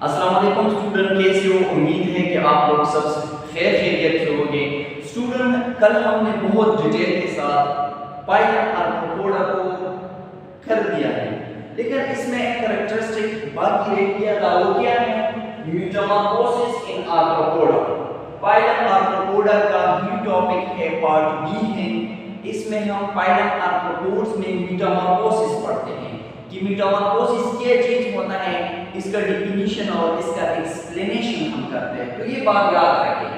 अस्सलाम वालेकुम स्टूडेंट, कैसे हो? उम्मीद है कि आप लोग सब खैर खैरियत से होंगे। स्टूडेंट, कल हमने बहुत डिटेल के साथ पाइलम आर्थ्रोपोडा को कर दिया है, लेकिन इसमें एक कैरेक्टरिस्टिक बाकी रह गया था। वो क्या है? मेटामॉर्फोसिस इन आर्थ्रोपोडा। पाइलम आर्थ्रोपोडा का ही टॉपिक है, पार्ट बी है। इसमें हम पाइलम आर्थ्रोपोड्स में मेटामॉर्फोसिस पढ़ते हैं कि मेटामॉर्फोसिस क्या चीज होता है, इसका डिफिनीशन और इसका एक्सप्लेनेशन हम करते हैं। तो ये बात याद रखें,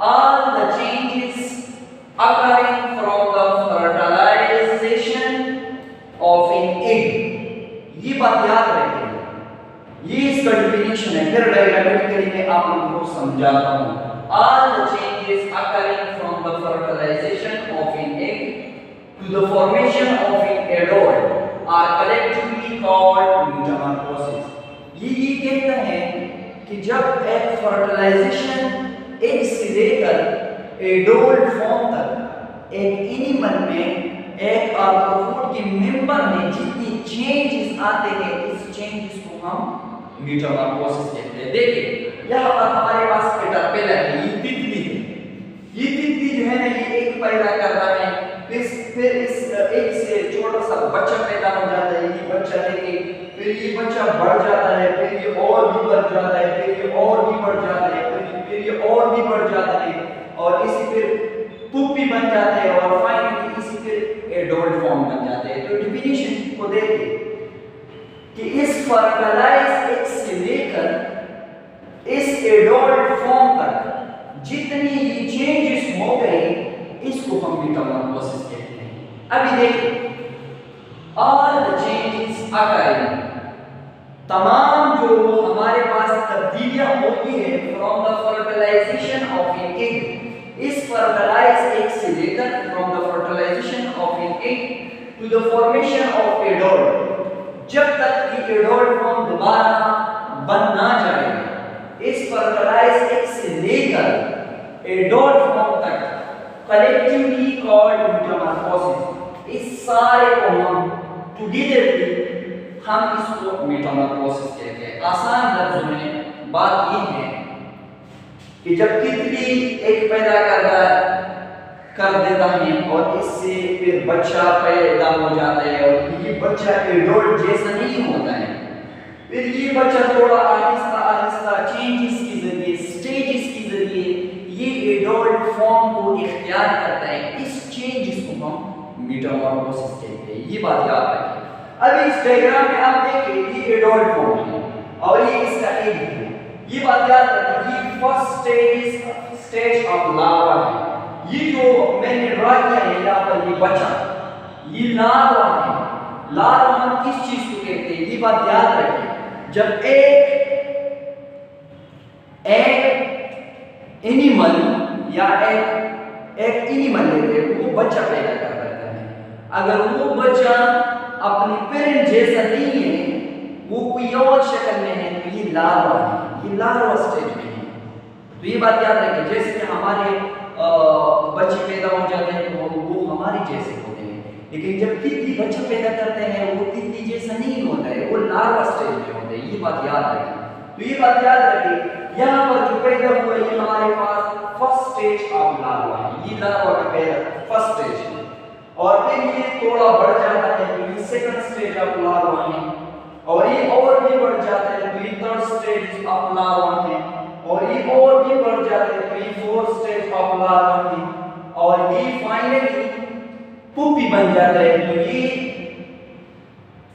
all the changes occurring from the fertilization of an egg, ये बात याद रखें, ये इसका डिफिनीशन है। फिर डायग्रामेटिकली मैं आप लोगों को समझाता हूँ। all the changes occurring from the fertilization of an egg to the formation of an adult are collectively called metamorphosis। ये कहता है कि जब एक फर्टिलाइजेशन एग से लेकर एडल्ट फॉर्म तक एक एनिमल में, एक आर्थ्रोपोड के मेंबर में जितनी चेंजेस आते हैं, इस चेंजेस को हम मेटामॉर्फोसिस कहते हैं। देखिए यहाँ पर हमारे पास कैटरपिलर है, ये तितली है। ये तितली जो है ना, ये एक पैदा करता है, फिर इस एक से छोटा सा बच्चा पैदा हो जाता है। ये बच्चा लेके फिर ये बच्चा बढ़ जाता है, फिर ये और भी बढ़ जाता है, फिर ये और भी बढ़ जाता है, फिर ये और भी बढ़ जाता है, और इसी फिर पुप्पी बन जाते हैं, और फाइनली इसी फिर एडल्ट फॉर्म बन जाते हैं। तो डिफिनीशन को देखिए कि इस फर्टिलाइज एग से लेकर इस एडल्ट फॉर्म तक जितनी ये चेंजेस हो गए, इसको हम मेटामॉर्फोसिस कहते हैं। अभी देखिए, ऑल द चेंजेस occurring, तमाम जो हमारे पास तब्दीलियां होती है from the fertilisation of an egg, इस फर्टिलाइज एग से लेकर from the fertilisation of an egg to the formation of adult, जब तक ये एडल्ट फॉर्म दोबारा बन ना जाए, इस फर्टिलाइज एग से लेकर एडल्ट फॉर्म तक कलेक्टिवली कॉल्ड मेटामॉर्फोसिस। इस सारे को हम टुगेदरली हम इसको मेटामॉर्फोसिस कहते हैं। आसान लफ्जों में बात ये है कि जब तितली एक पैदा कर देता है और इससे फिर बच्चा पैदा हो जाता है, और ये बच्चा एडल्ट जैसा नहीं होता है, फिर ये बच्चा थोड़ा आहिस्ता आहिस्ता चेंजेस के जरिए, स्टेजेस के जरिए ये एडल्ट फॉर्म को इख्तियार करता है। इस चेंजेस को हम मेटामॉर्फोसिस कहते हैं। ये बात याद रखें। अभी इस डायग्राम में आप देखिए, ये एडल्ट फॉर्म है और ये इसका एग है। ये बात याद रखें, ये फर्स्ट स्टेज ऑफ लार्वा है। ये जो मैंने ड्रा किया है यहाँ पर, ये बच्चा, ये लार्वा है। लार्वा हम किस चीज को कहते हैं, ये बात याद रखें। जब एक एनिमल या एक एनिमल लेते हैं, वो बच्चा पैदा कर देता है। अगर वो बच्चा अपने पेरेंट जैसा नहीं है, वो कोई और शक्ल में है, तो ये लार्वा है, ये लार्वा स्टेज में है। तो ये बात याद रखें, जैसे कि हमारे बच्चे पैदा हो जाते हैं तो वो हमारे जैसे होते हैं, लेकिन जब तितली बच्चा पैदा करते हैं, वो तितली जैसा नहीं होता है, वो लार्वा स्टेज में होते हैं। ये बात याद रखें। तो ये बात याद रखें, यहाँ पर जो पैदा हुआ ये हमारे पास फर्स्ट स्टेज ऑफ लार्वा है। ये लार्वा का पैदा फर्स्ट स्टेज है, और फिर ये थोड़ा बढ़ जाता है तो ये सेकंड स्टेज ऑफ लार्वा है, और ये और भी बढ़ जाता है तो ये थर्ड स्टेज ऑफ लार्वा है, और ये और भी बढ़ जाता है तो ये फोर्थ स्टेज ऑफ लार्वा है, और ये फाइनली पुप्पी बन जाता है तो ये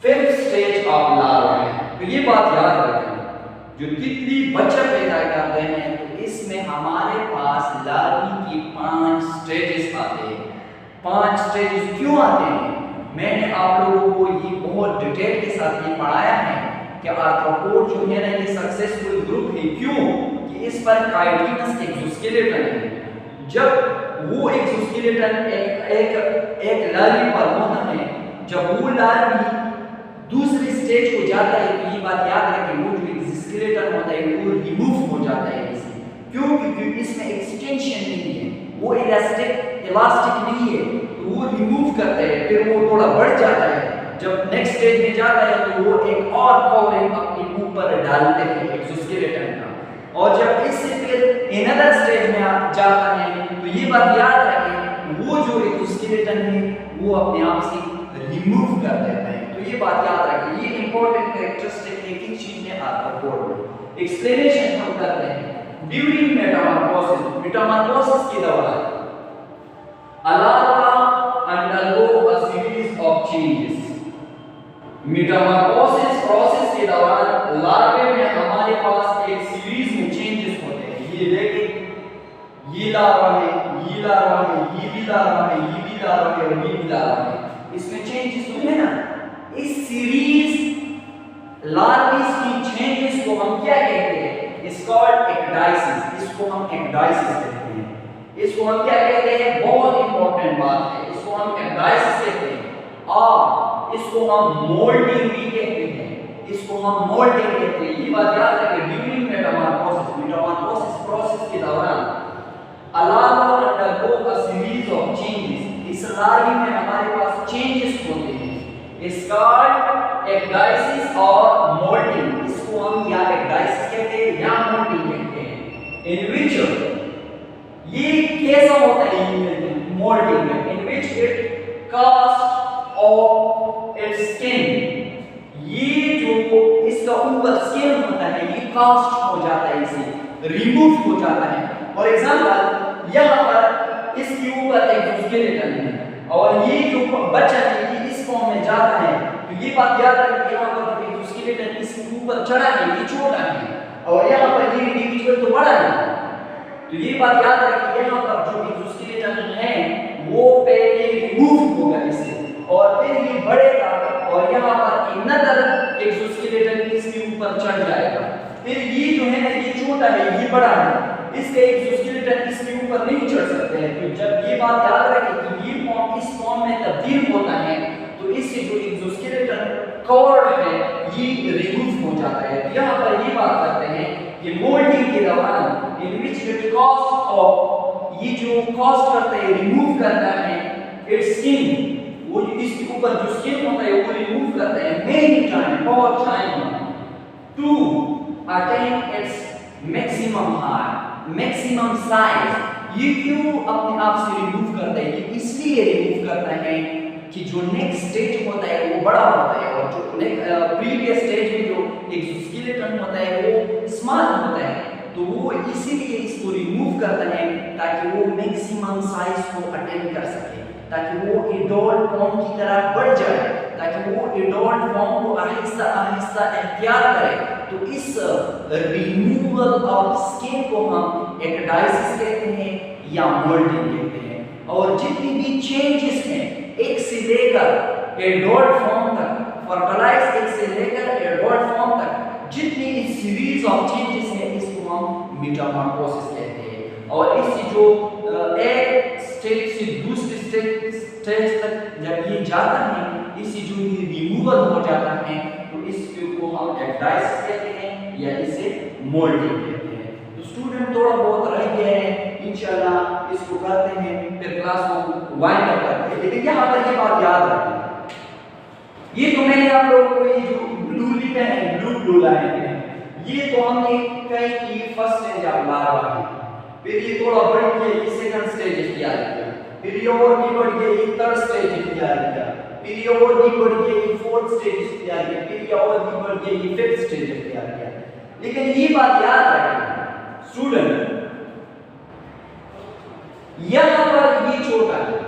फिफ्थ स्टेज ऑफ लार्वा है। तो ये बात याद रखें, जो तितली बच्चा पैदा करते हैं तो इसमें हमारे पास लार्वी की 5 स्टेजेस आते हैं। 5 स्टेजेस क्यों आते हैं? मैंने आप लोगों को ये बहुत डिटेल के साथ ये पढ़ाया है कि आर्थ्रोपोड जो है ना, ये सक्सेसफुल ग्रुप है। क्यों? कि इस पर काइटिनस एक्सोस्केलेटन है। जब वो एक्सोस्केलेटन एक लार्वी पर होता है, जब वो लार्वी दूसरे स्टेज को जाता है, तो ये बात याद रखें, वो जो एक्सोस्केलेटन होता है वो रिमूव हो जाता है इससे। क्यों? क्योंकि इसमें एक्सटेंशन नहीं है, वो इलास्टिक नहीं है, तो वो रिमूव करते हैं, फिर वो थोड़ा बढ़ जाता है, जब नेक्स्ट स्टेज में जाता है तो वो एक और कवरिंग अपने ऊपर डालते हैं एक्सोस्केलेटन का, और जब इससे फिर अनदर स्टेज में जाता है तो ये बात याद रखें वो जो एक्सोस्केलेटन है वो अपने आप से रिमूव कर देता है। तो ये बात याद रखें, ये इंपॉर्टेंट कैरेक्टरिस्टिक है किस चीज में आर्थ्रोपोड में। एक्सप्लेनेशन हम करते हैं। ड्यूरिंग मेटामॉर्फोसिस के दौरान a larva undergo a series of changes। Metamorphosis process के दौरान लार्वे में हमारे पास एक सीरीज में चेंजेस होते हैं। ये देखें, ये लार्वा है, ये लार्वा है, ये भी लार्वा है, ये भी लार्वा है और ये भी लार्वा है, इसमें चेंजेस हुए हैं ना। इस सीरीज लार्वीज की चेंजेस को हम क्या कहते हैं? It's called ecdysis. इसको हम एक्डाइसिस कहते हैं। इसको हम क्या कहते हैं? बहुत इंपॉर्टेंट बात है, इसको हम एक्डाइसिस कहते हैं और इसको हम मोल्डिंग भी कहते हैं। इसको हम मोल्डिंग कहते हैं। ये बात याद रखें, ड्यूरिंग मेटामॉर्फोसिस प्रोसेस के दौरान a larva undergo a series of changes। इस लार्वे में हमारे पास चेंजेस होते हैं। इट्स कॉल्ड एक्डाइसिस और मोल्डिंग। इसको हम या एक्डाइसिस कहते हैं या मोल्डिंग कहते हैं। इन विच ये कैसा होता है मोल्डिंग में? In which it cast off its skin. ये जो इसका ऊपर स्किन होता है ये कास्ट हो जाता है, इसे रिमूव हो जाता है। फॉर एग्जांपल यहाँ पर इसके ऊपर एक्सोस्केलेटन है और ये जो बच्चा है ये इस फॉर्म में जाता है, तो ये बात याद रखिए यहाँ पर जो एक्सोस्केलेटन इसके ऊपर चढ़ा है ये छोटा है और यहाँ पर ये इंडिविजुअल तो बड़ा है। तो ये बात याद रखिए यहाँ पर जो एक्सोस्केलेटन है वो पहले रिमूव होगा इससे और फिर ये बढ़ेगा और यहाँ पर अनदर एक्सोस्केलेटन इसके ऊपर चढ़ जाएगा। फिर ये जो है ना ये छोटा है ये बड़ा है, इसके एक्सोस्केलेटन इसके ऊपर नहीं चढ़ सकते हैं। तो जब ये बात याद रखें कि ये फॉर्म इस फॉर्म में तब्दील होता है तो इससे जो एक्सोस्केलेटन कवर्ड है ये रिमूव हो जाता है। तो यहाँ पर ये बात करते हैं कि मोल्डिंग के दौरान इन विच इट कॉस्ट ऑफ ये जो कॉस्ट करता है रिमूव करता है इट्स स्किन, वो इसके ऊपर जो स्किन होता है वो रिमूव करता है मेनी टाइम, बहुत time to attain its maximum height, maximum size. ये क्यों अपने आप से रिमूव करता है? ये इसलिए रिमूव करता है कि जो नेक्स्ट स्टेज होता है वो बड़ा होता है और जो प्रीवियस स्टेज में जो एक्सोस्केलेटन होता है वो स्मॉल होता है, तो वो इसीलिए इसको रिमूव करता है ताकि वो मैक्सिमम साइज को अटेन कर सके, ताकि वो एडल्ट फॉर्म की तरह बढ़ जाए, ताकि वो एडल्ट फॉर्म को आहिस्ता आहिस्ता इख्तियार करे। तो इस रिमूवल ऑफ स्किन को हम एक्डाइसिस कहते हैं या मोल्डिंग कहते हैं। और जितनी भी चेंजेस हैं एक से लेकर एडल्ट फॉर्म तक, फर्टिलाइज एक से लेकर एडल्ट फॉर्म तक जितनी इस सीरीज ऑफ चेंजेस हैं इसको हम मेटामॉर्फोसिस कहते हैं। और इस जो एक स्टेज से दूसरे स्टेज तक जब ये जाता है इससे जो ये रिमूवल हो जाता है तो इसको हम एक्डाइसिस कहते हैं या इसे मोल्डिंग कहते हैं। तो स्टूडेंट थोड़ा बहुत रह गया है, इंशाल्लाह इसको करते हैं फिर क्लास को वाइंड अप करते हैं। लेकिन यहाँ पर ये बात याद रखना, ये तो मैंने आप लोगों को ये जो ब्लू लिखा है ब्लू लाइन है ये तो हमने कहीं की फर्स्ट स्टेज ऑफ लार्वा है, फिर ये थोड़ा बढ़ गया ये सेकंड स्टेज इख्तियार किया, फिर ये और भी बढ़ गया ये थर्ड स्टेज इख्तियार किया, फिर ये और भी बढ़ गया ये फोर्थ स्टेज इख्तियार किया, फिर ये और भी बढ़ गया ये फिफ्थ स्टेज इख्तियार किया। लेकिन ये बात याद रखें स्टूडेंट, यहाँ पर ये छोटा है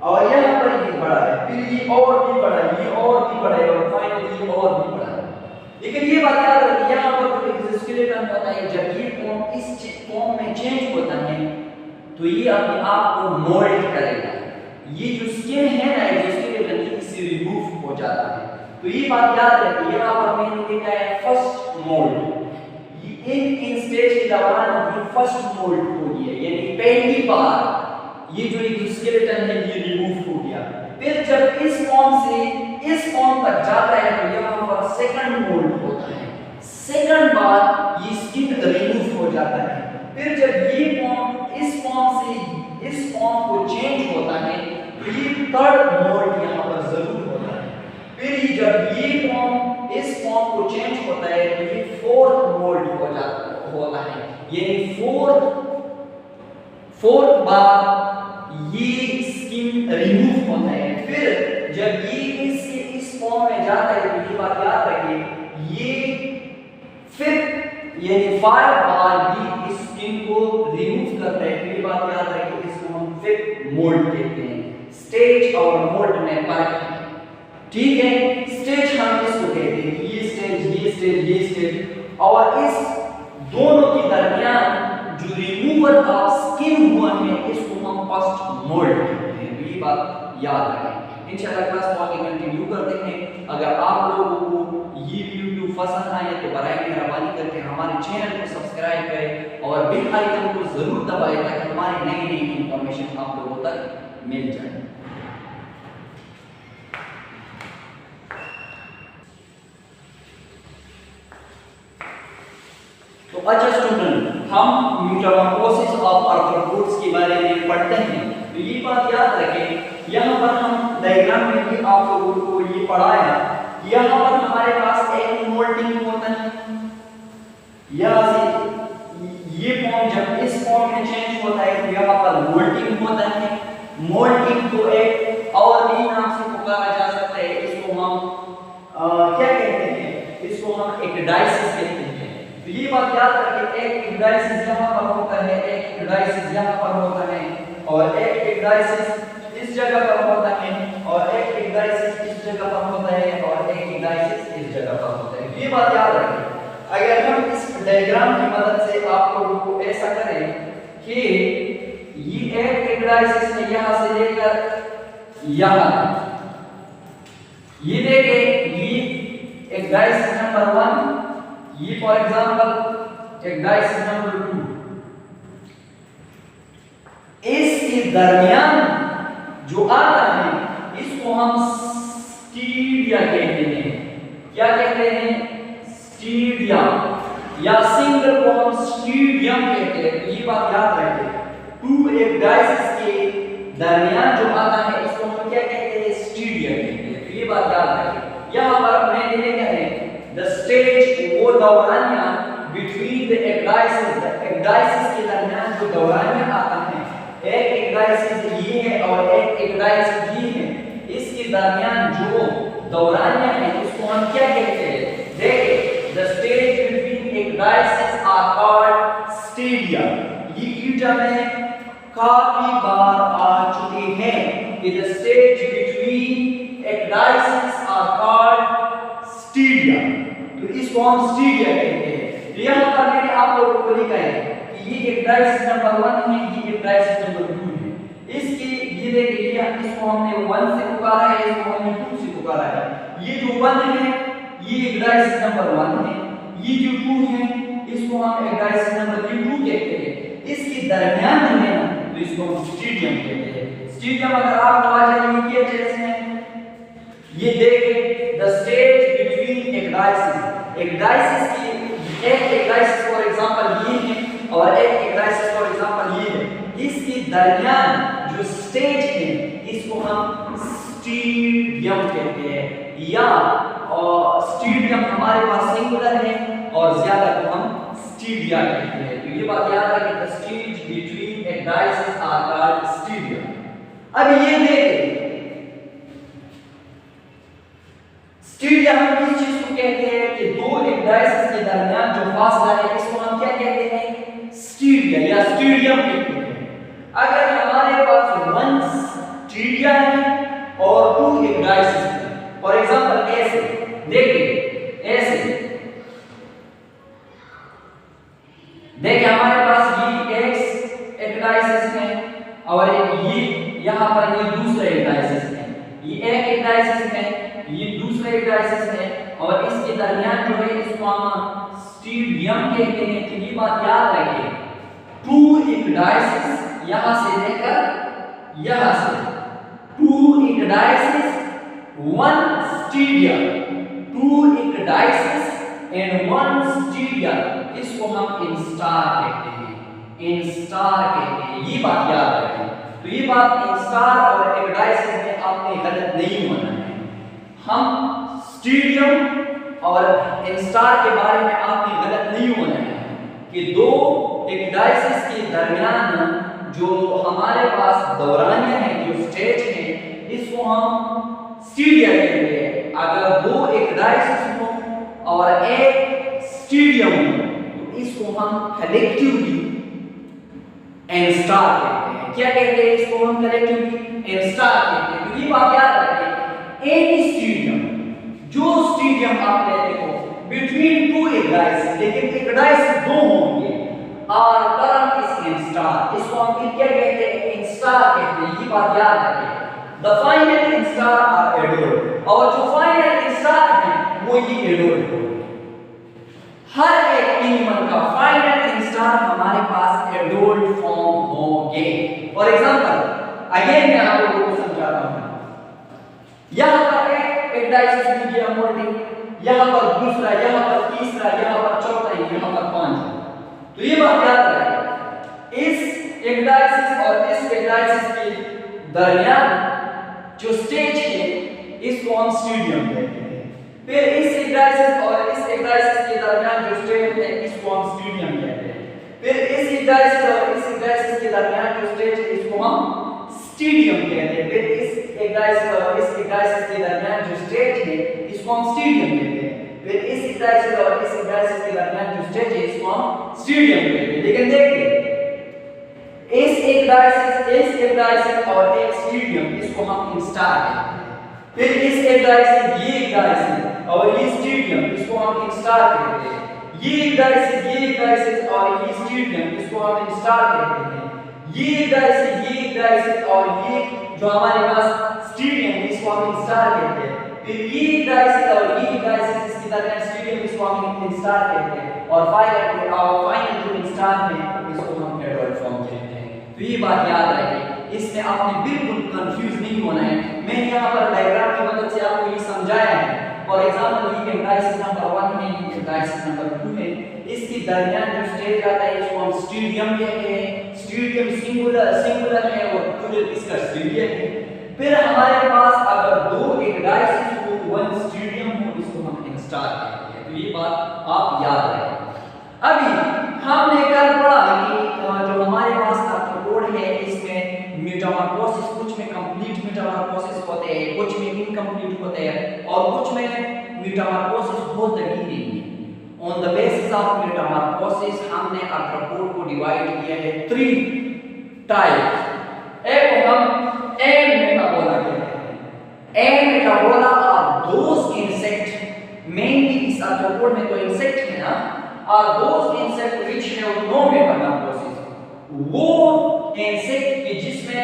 और यहाँ पर ये बड़ा है, फिर ये और भी बड़ा है, ये और भी बड़ा है और फाइनली ये और भी बड़ा है। लेकिन ये बात याद रखिए यहाँ पर जो एक्सोस्केलेटन होता है जब ये फॉर्म इस फॉर्म में चेंज होता है तो ये अपने आप को मोल्ड करेगा। ये जो स्किन है ना एक्सोस्केलेटन इससे रिमूव हो जाता है। तो ये बात याद रखिए यहाँ पर मैंने लिखा है फर्स्ट मोल्ड, इन स्टेज के दौरान ये फर्स्ट मोल्ड हो गया, यानी पहली बार ये जो एक्सोस्केलेटन है ये रिमूव हो गया। फिर जब इस फॉर्म से इस फॉर्म तक जाता है तो यहाँ पर सेकंड मोल्ड होता है, सेकंड बार ये स्किन रिमूव हो जाता है। फिर जब ये फॉर्म इस फॉर्म से इस फॉर्म को चेंज होता है तो ये थर्ड मोल्ड यहाँ पर जरूर होता है। भी जब ये फॉर्म इस फॉर्म को चेंज होता है तो ये फोर्थ मोल्ड होता है, यानी फोर्थ बार ये स्किन रिमूव होता है। फिर जब ये इस फॉर्म में जाता है तो ये बात याद रखिए, ये फिफ्थ यानी 5 बार भी इस स्किन को रिमूव करता है। तो ये बात याद रखिए, इसको हम फिफ्थ मोल्ड कहते हैं। स्टेज और मोल्ड में फर्क है, ठीक है। स्टेज हम इसको कहते हैं, ये स्टेज और इस दोनों के दरमियान जो रिमूवल ऑफ स्किन हुआ है इसको हम फर्स्ट मोल्ड कहते हैं। तो ये बात याद रखें। इंशाल्लाह क्लास को आगे कंटिन्यू करते हैं। अगर आप लोगों को ये वीडियो पसंद आए तो बराए मेहरबानी करके हमारे चैनल को सब्सक्राइब करें और बेल आइकन को जरूर दबाएं ताकि हमारी नई इंफॉर्मेशन आप लोगों तक मिल जाए। तो अच्छा स्टूडेंट, हम मेटामॉर्फोसिस ऑफ आर्थ्रोपोड्स के बारे में पढ़ते हैं। तो ये बात याद रखें, यहाँ पर हम डायग्राम में भी आप लोगों को ये पढ़ाया। यहाँ पर हमारे पास एक मोल्डिंग होता है, यहाँ से ये फॉर्म जब इस फॉर्म में चेंज होता है तो यहाँ पर मोल्डिंग होता है। मोल्डिंग को एक और भी नाम से पुकारा जा सकता है, इसको हम क्या कहते हैं, इसको हम एक्डाइसिस कहते हैं। तो ये बात याद रखिए, एक एक्डाइसिस यहाँ पर होता है, एक एक्डाइसिस यहाँ पर होता है और एक एक्डाइसिस इस जगह पर होता है और एक एक्डाइसिस इस जगह पर होता है और एक एक्डाइसिस इस जगह पर होता है। ये बात याद रखिए। अगर हम इस डायग्राम की मदद से आप लोगों को ऐसा करें कि ये एक एक्डाइसिस है यहाँ से लेकर यहाँ, ये देखें, ये एक्डाइसिस नंबर 1, ये फॉर एग्जांपल एक्डाइसिस नंबर 2। इसके दरमियान जो आता है इसको हम स्टीडिया कहते हैं। क्या कहते हैं? स्टीडिया, या सिंगल को हम स्टीडियम कहते हैं। तो ये बात याद रखें, 2 एक्डाइसिस के दरमियान जो आता है इसको हम क्या कहते हैं? स्टीडिया कहते हैं। तो ये बात याद रखें। यहाँ पर मैंने लिखा है द स्टेज, वो दौरानिया बिटवीन द एक्डाइसिस, एक्डाइसिस के दरमियान जो दौरानिया आता है, एक एक्डाइसिस ये है और एक एक्डाइसिस ये है, इसके दरमियान जो दौरानिया है उसको हम क्या कहते हैं? देखिए, the stage between ecdysis are called stadia. ये कीटा में काफी बार आ चुके हैं कि the stage between ecdysis are called stadia. तो इसको हम स्टीडिया कहते हैं। तो यहाँ पर मैंने आप लोगों को लिखा है कि ये एक्डाइसिस नंबर 1 है, ये एक्डाइसिस नंबर 2 है। इसकी ये देखिए, इसको हमने 1 से पुकारा है, इसको हमने 2 से पुकारा है। ये जो 1 है ये एक्डाइसिस नंबर 1 है, ये जो 2 है इसको हम एक्डाइसिस नंबर 2 कहते हैं। इसके दरमियान जो है ना तो इसको हम स्टीडियम कहते हैं। स्टीडियम अगर आप आ जाए ये जैसे ये देखिए, the stage between ecdysis, ecdysis की एक एक्डाइसिस फॉर एग्जांपल ये है और एक एक्डाइसिस फॉर एग्जांपल ये है। इसके दरमियान जो स्टेज है इसको हम स्टीडियम कहते हैं, या स्टीडियम हमारे पास सिंगुलर है और ज्यादा को हम स्टीडिया कहते हैं। तो ये बात याद रखें, the stage between ecdysis are called stadium. अब ये देखिए, स्टीडिया हम किस चीज को कहते हैं कि 2 एक्डाइसिस के दरमियान जो फासला है इसको हम क्या कहते हैं? स्टीडिया या स्टीडियम कहते हैं। अगर हमारे पास 1 स्टीडिया है और 2 एक्डाइसिस है, फॉर एग्जांपल ऐसे देखिए, ऐसे देखिए हमारे पास ये एक एक्डाइसिस है और ये यहाँ पर ये दूसरा एक्डाइसिस है, ये एक एक्डाइसिस है, ये दूसरा एक्डाइसिस है और इसके दरमियान जो है इसको हम स्टीडियम कहते हैं। तो ये बात याद रखिए, 2 एक्डाइसिस यहाँ से लेकर यहाँ से, 2 एक्डाइसिस 1 स्टीडिया, 2 एक्डाइसिस एंड 1 स्टीडिया, इसको हम इंस्टार कहते हैं, इंस्टार कहते हैं। ये बात याद रखें। तो ये बात इंस्टार और एक्डाइसिस में आपने गलत नहीं होना है। हम स्टेडियम और इंस्टार के बारे में आपने गलत नहीं होना है कि दो एपिडाइसिस के दरमियान जो हमारे पास दौरानिया है, जो स्टेज है, इसको हम स्टीडिया कहते हैं। अगर दो एपिडाइसिस हो और एक स्टेडियम हो तो इसको हम कलेक्टिवली इंस्टार कहते हैं। क्या कहते हैं इसको हम कलेक्टिवली? इंस्टार कहते हैं। तो ये बात याद रखें, एनी स्टेडियम, जो स्टेडियम आप लेते हो बिटवीन टू एपिडाइसिस, लेकिन एपिडाइसिस दो होंगे, और टर्म इज इंस्टार, इसको हम फिर क्या कहते हैं? इंस्टार कहते हैं। ये बात याद रखें। द फाइनल इंस्टार आर एडोल्ड, और जो फाइनल इंस्टार है वो ये एडोल्ड हो। हर एक एनिमल का फाइनल इंस्टार हमारे पास एडोल्ड फॉर्म होंगे। फॉर एग्जांपल, अगेन मैं आप लोगों को समझा रहा हूं। यहां पर एक एपिडाइसिस मीडिया मोल्डिंग, यहां पर दूसरा, यहां पर तीसरा, यहां पर चौथा, यहां पर पांचवा। तो ये बात याद रखें, इस एपिडाइसिस और इस एपिडाइसिस के दरमियान जो स्टेज है इसको हम स्टेडियम कहते हैं। फिर इस एपिडाइसिस और इस एपिडाइसिस के दरमियान जो स्टेज है इसको हम स्टेडियम कहते हैं। फिर इस एपिडाइसिस और इस एपिडाइसिस के दरमियान जो स्टेज है इसको हम स्टेडियम कहते हैं। फिर इस एपिडाइसिस और इस एपिडाइसिस के दरमियान जो स्टेज है इसको हम स्टेडियम कहते हैं। फिर इस एपिडाइसिस और इस एपिडाइसिस के दरमियान जो स्टेज है इसको हम स्टेडियम कहते हैं। लेकिन देखिए, इस एपिडाइसिस और एक स्टेडियम, इसको हम इंस्टार कहते हैं। फिर इस एपिडाइसिस, ये एपिडाइसिस और ये स्टेडियम, इसको हम इंस्टार कहते हैं। ये एपिडाइसिस और ये स्टेडियम, इसको हम इंस्टार कहते हैं। ये एपिडाइसिस और ये जो हमारे पास स्टेडियम है इसको हम इंस्टार कहते हैं। फिर ये एपिडाइसिस और ये एपिडाइसिस इसके दरमियान स्टेडियम, इसको हम इंस्टार कहते हैं। और फाइनल जो इंस्टार है इसको हम एडोल्ड फॉर्म कहते हैं। तो ये बात याद रखें, इसमें आपने बिल्कुल कंफ्यूज नहीं होना है। मैंने यहाँ पर डायग्राम की मदद से आपको ये समझाया है। फॉर एग्जांपल, ये एपिडाइसिस नंबर 1 है, ये एपिडाइसिस नंबर 2 है। इसके दरमियान जो स्टेज आता है इसको हम स्टेडियम कहते हैं। स्टेडियम सिंगुलर है और प्लूरल इसका स्टेडियम है। फिर हमारे पास अगर दो एपिडाइसिस हो, वन स्टेडियम हो, इसको हम इंस्टार कहते हैं। तो ये बात आप याद रखें। अभी हमने कल पढ़ा कि जो हमारे पास आर्थ्रोपोड है इसमें मेटामॉर्फोसिस, कुछ में कंप्लीट मेटामॉर्फोसिस होते हैं, कुछ में इनकम्प्लीट होते हैं, और कुछ में मेटामॉर्फोसिस होता ही नहीं है। On the basis of Metamorphosis हमने आर्थ्रोपोड को डिवाइड किया है 3 टाइप्स। एक को हम एम मेटाबोला कहते हैं। Ametabola are those insect, mainly इस आर्थ्रोपोड में तो इंसेक्ट है ना, और those insect which have no metamorphosis, वो इंसेक्ट के जिसमें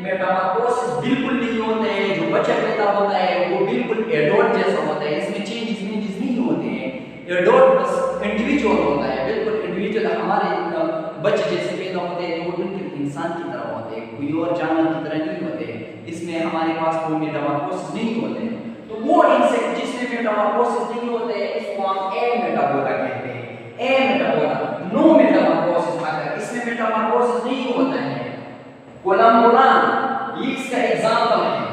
मेटामॉर्फोसिस बिल्कुल नहीं होते हैं, जो बच्चा पैदा होता है वो बिल्कुल एडल्ट जैसा होता है, इसमें चेंजेस नहीं होते हैं। एडल्ट बस इंडिविजुअल होता है, बिल्कुल इंडिविजुअल हमारे बच्चे जैसे पैदा होते हैं, वो बिल्कुल इंसान की तरह होते हैं, कोई और जानवर की तरह नहीं होते हैं। इसमें हमारे पास कोई मेटामॉर्फोसिस नहीं होते हैं। तो वो इंसेक्ट जिसमें मेटामॉर्फोसिस नहीं होते हैं इसको हम एमेटाबोला कहते हैं। एमेटाबोला, नो मेटामॉर्फोसिस, अगर इसमें मेटामॉर्फोसिस नहीं होता है। कोलम्बुलान ये इसका एग्जांपल है।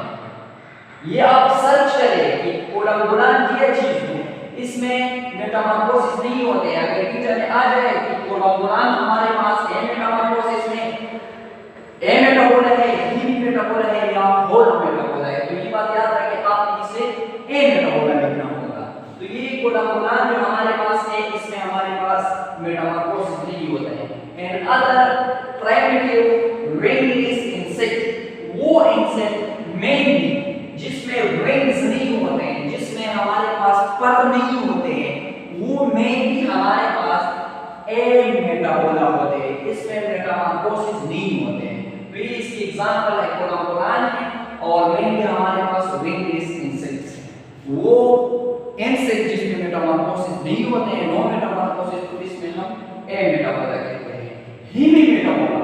ये आप सर्च करें कि कोलम्बुलान क्या चीज है, इसमें मेटामॉर्फोसिस नहीं होते हैं। अगर टीचर में आ जाए कि कोलम्बुलान हमारे पास एमेटामॉर्फोसिस में एमेटाबोला है, हीमीटाबोला है या होलोमेटाबोला है, तो ये बात याद रखें, आपने इसे एमेटाबोला लिखना होगा। तो ये कोलम्बुलान जो हमारे पास है इसमें हमारे पास मेटामॉर्फोसिस नहीं होता है। And other primitive wingless insect, वो इंसेक्ट मेनली जिसमें विंग्स नहीं होते हैं, जिसमें हमारे पास पर नहीं होते हैं, वो मेनली हमारे पास एमेटाबोला होते हैं, इसमें मेटामॉर्फोसिस नहीं होते हैं। तो ये इसकी एग्जांपल है कोलम्बुलान है, और मेनली हमारे पास विंगलेस इंसेक्ट्स हैं। वो इंसेक्ट जिसमें मेटामॉर्फोसिस नहीं होते हैं, नो मेटामॉर्फोसिस, तो इसमें हम एमेटाबोला कहते हैं। हीमीटाबोला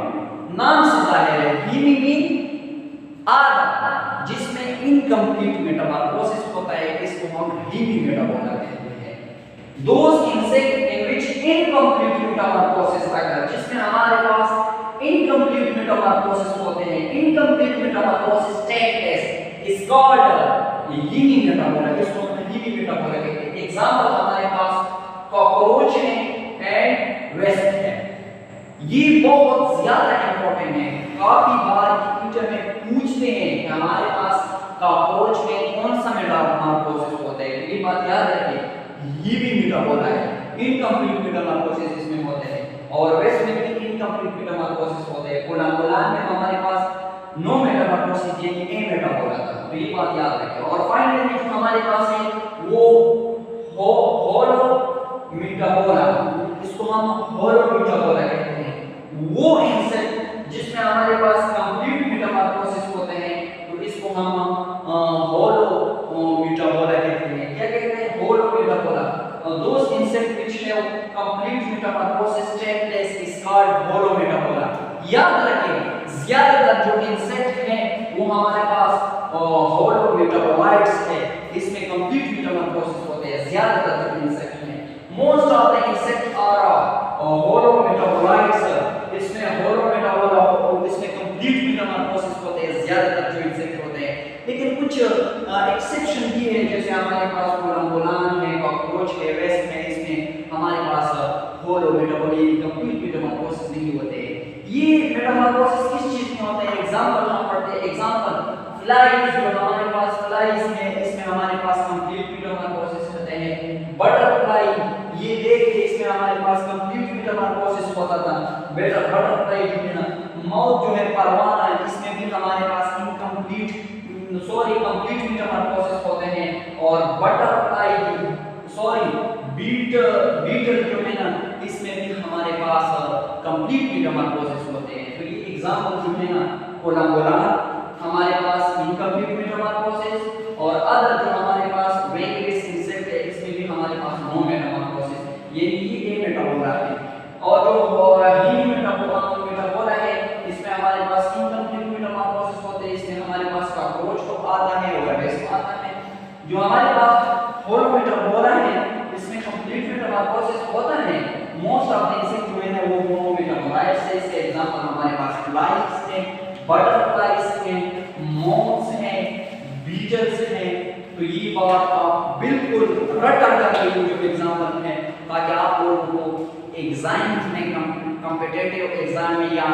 नाम से जाहिर है, हीमी मीन आधा, जिसमें इनकम्प्लीट मेटामॉर्फोसिस होता है, इसको हम हीमीटाबोला कहते हैं। Those insect in which incomplete metamorphosis अगर, जिसमें हमारे पास इनकम्प्लीट मेटामॉर्फोसिस होते हैं, incomplete metamorphosis take place is called hemimetabola, इसको हम हीमीटाबोला हमारे पास कॉकरोच में कौन सा मेटामॉर्फोसिस होता है, ये बात याद रखिए, ये भी मेटाबोला है, इनकम्प्लीट मेटामॉर्फोसिस इसमें होते हैं, और वेस्ट में भी इनकम्प्लीट मेटामॉर्फोसिस होते हैं। कोलम्बोलान में हमारे पास नो मेटामॉर्फोसिस यानी ए मेटाबोला था, तो ये बात याद रखिए। और फाइनली जो हमारे पास है वो होलो मेटाबोला, इसको हम होलो मेटाबोला कहते हैं। वो इंसेक्ट जिसमें हमारे पास कंप्लीट मेटामॉर्फोसिस होते हैं, तो इसको हम होलो मेटाबोला कहते हैं। क्या कहते हैं? होलो मेटाबोला। Those insects which have complete metamorphosis take place is called hollow metabola। याद रखिए, ज्यादातर जो इंसेक्ट हैं वो हमारे पास होलो मेटाबोलाइट्स है, इसमें कंप्लीट मेटामॉर्फोसिस होते हैं ज्यादातर जो इंसेक्ट हैं। Most of the insect are holo metabolites, इसमें होलो मेटाबोला, इसमें कंप्लीट मेटामॉर्फोसिस होते हैं ज्यादातर जो इंसेक्ट होते हैं। लेकिन कुछ एक्सेप्शन भी है, जैसे हमारे पास कोलम्बोलान है, कॉकरोच है, वेस्ट में इसमें हमारे पास होलो मेटाबोली कंप्लीट मेटामॉर्फोसिस नहीं होते हैं। ये मेटामॉर्फोसिस किस चीज में होता है? एग्जांपल हम पढ़ते हैं। एग्जांपल फ्लाइज, जो हमारे पास फ्लाइज है, इसमें हमारे पास कंप्लीट मेटामॉर्फोसिस होते हैं। बटरफ्लाई, ये देखिए इसमें हमारे पास कंप्लीट मेटामॉर्फोसिस होता था। बटरफ्लाई जो है ना, माउथ जो है परवाना, इसमें भी हमारे पास कंप्लीट मेटामॉर्फोसिस होते हैं। और बटरफ्लाई बीटल जो है ना, इसमें भी हमारे पास कंप्लीट मेटामॉर्फोसिस होते हैं। तो ये एग्जांपल जो है ना, कोलम्बोलान हमारे पास इनकम्प्लीट मेटामॉर्फोसिस, और अदर जो हमारे पास वेगरिस इंसेक्ट है, इसमें भी हमारे पास नो मेटामॉर्फोसिस, ये ए मेटाबोला है। और जो हीम मेटाबोला है, इसमें हमारे पास इनकम्प्लीट मेटामॉर्फोसिस होते हैं, इसमें हमारे पास कॉकरोच तो आता है और वेस्ट आता है। जो हमारे पास होलो मेटाबोला है, इसमें कंप्लीट मेटामॉर्फोसिस होता है। मोस्ट ऑफ द इंसेक्ट जो है वो मोनो मेटाबोलाइट्स है। इसके एग्जांपल हमारे पास फ्लाइज हैं, बटरफ्लाइज हैं, मोथ्स हैं, बीटल्स हैं। तो ये बात आप बिल्कुल रट कर लीजिए जो एग्जांपल है, ताकि आप लोगों को एग्जाम्स में, कॉम्पिटिटिव एग्जाम में या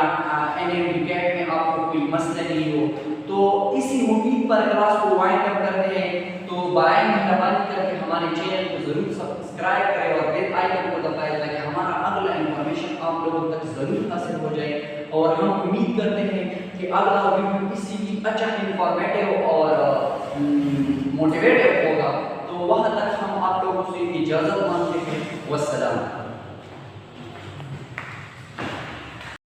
एनएमडीकेट में आपको कोई मसला नहीं हो। तो इसी उम्मीद पर क्लास को वाइंड अप करते हैं। तो बाय मेहरबानी करके हमारे चैनल को जरूर सब्सक्राइब करें और बेल आइकन को दबाएं, ताकि हमारा अगला इंफॉर्मेशन आप लोगों तक जरूर हासिल हो जाए। और हम उम्मीद करते हैं कि अगला वीडियो किसी भी अच्छा इंफॉर्मेटिव और मोटिवेटिव होगा। तो वहाँ तक हम आप लोगों से इजाज़त मांगते हैं। वस्सलाम।